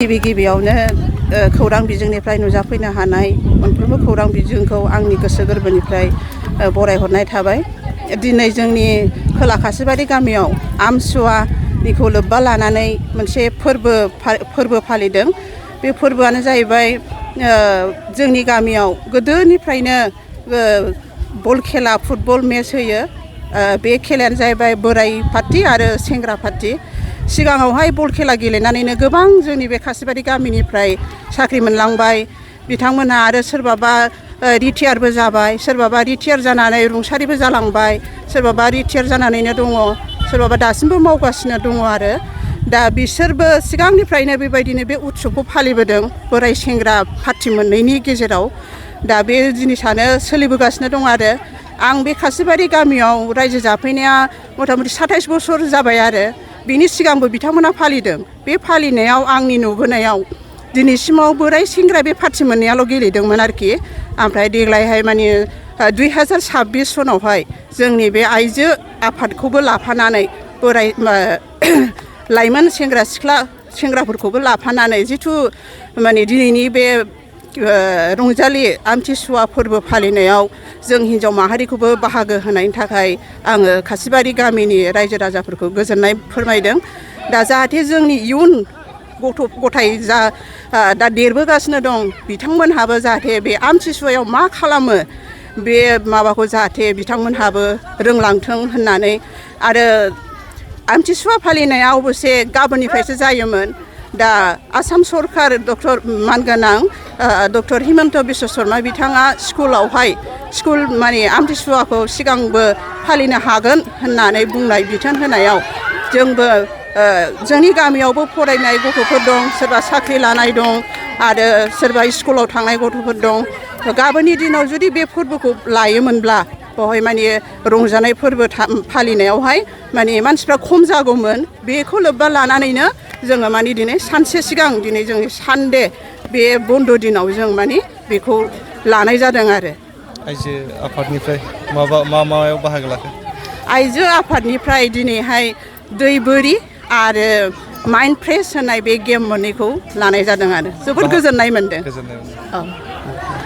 गिबियावनो खौरां बिजोंनिफ्राय नुजाफैनो हानाय मोनफ्रोमबो खौरां बिजोंखौ आंनि गोसो गोरबोनिफ्राय बरायहरनाय थाबाय। दिनै जोंनि खोला खासिबारि गामियाव आमथिसुवानिखौ लोब्बा लानानै मोनसे फोरबो फालिदों। बे फोरबोआनो जाहैबाय जोंनि गामियाव गोदोनिफ्रायनो बल खेला फुटबल मेच होयो। बे खेलायानो जाहैबाय बोराइ पार्टी आरो सेंग्रा पार्टी। सिगाङावहाय बल खेला गेलेनानैनो गोबां जोंनि बे खासिबारि गामिनिफ्राय साख्रि मोनलांबाय बिथांमोनहा, आरो सोरबाबा रिटायारबो जाबाय, सोरबाबा रिटायार जानानै रुंसारिबो जालांबाय, सोरबाबा रिटायार जानानैनो दङ, सोरबाबा दासिमबो मावगासिनो दङ। आरो दा बिसोरबो सिगांनिफ्रायनो बेबायदिनो बे उत्सबखौ फालिबोदों बोराइ सेंग्रा पार्टी मोननैनि गेजेराव। दा बे जिनिसानो सोलिबोगासिनो दं। आरो आं बे खासिबारि गामियाव रायजो जाफैनाया मथा मथि 27 बोसोर जाबाय। आरो बिनि सिगांबो बिथांमोना फालिदों। बे फालिनायाव आंनि नुबोनायाव दिनैसिमाव बोराइ सेंग्रा बे पार्टी मोननैयाल' गेलेदोंमोन आरोखि। ओमफ्राय देग्लायहाय माने 2026 सनावहाय जोंनि बे आइजो आफादखौबो लाफानानै बोराइ लाइमोन सेंग्रा सेंग्राफोरखौबो लाफानानै जिथु माने दिनैनि बे रंजालि आमथिसुवा फोरबो फालिनायाव जों हिन्जाव माहारिखौबो बाहागो होनायनि थाखाय आङो खासिबारि गामिनि रायजो राजाफोरखौ गोजोननाय फोरमायदों। दा जाहाथे जोंनि इयुन गथ' गथाय दा देरबोगासिनो दं, बिथांमोनहाबो जाहाथे बे आमथिसुवायाव मा खालामो बे माबाखौ जाहाथे बिथांमोनहाबो रोंलांथों होननानै। आरो आमथिसुवा फालिनाया अबसे गाबोननिफ्रायसो जायोमोन। दा आसाम सरकार मानगोनां डक्टर हिमन्त बिश्व शर्मा बिथाङा स्कुल माने आमथिसुवाखौ सिगांबो फालिनो हागोन होननानै बुंनाय बिथोन होनायाव जोंबो जोंनि गामियावबो फरायनाय गथ'फोर दं, सोरबा साख्रि लानाय दं, आरो सोरबा स्कुलाव थांनाय गथ'फोर दं। गाबोननि दिनाव जुदि बे फोरबोखौ लायोमोनब्ला बेवहाय माने रंजानाय फोरबो फालिनायावहाय माने मानसिफ्रा खम जागौमोन। बेखौ लोब्बा लानानैनो जोङो माने दिनै सानसे सिगां दिनै जोंनि सानडे बे बन्द' दिनाव जों माने बेखौ लानाय जादों। आरो आइजो आफादनिफ्राय मायाव बाहागो लाखो? आइजो आफादनिफ्राय दिनैहाय दै बोरि आरो माइन्ड फ्रेश होनाय बे गेम मोननैखौ लानाय जादों। आरो जोबोद गोजोननाय मोनदों। औ।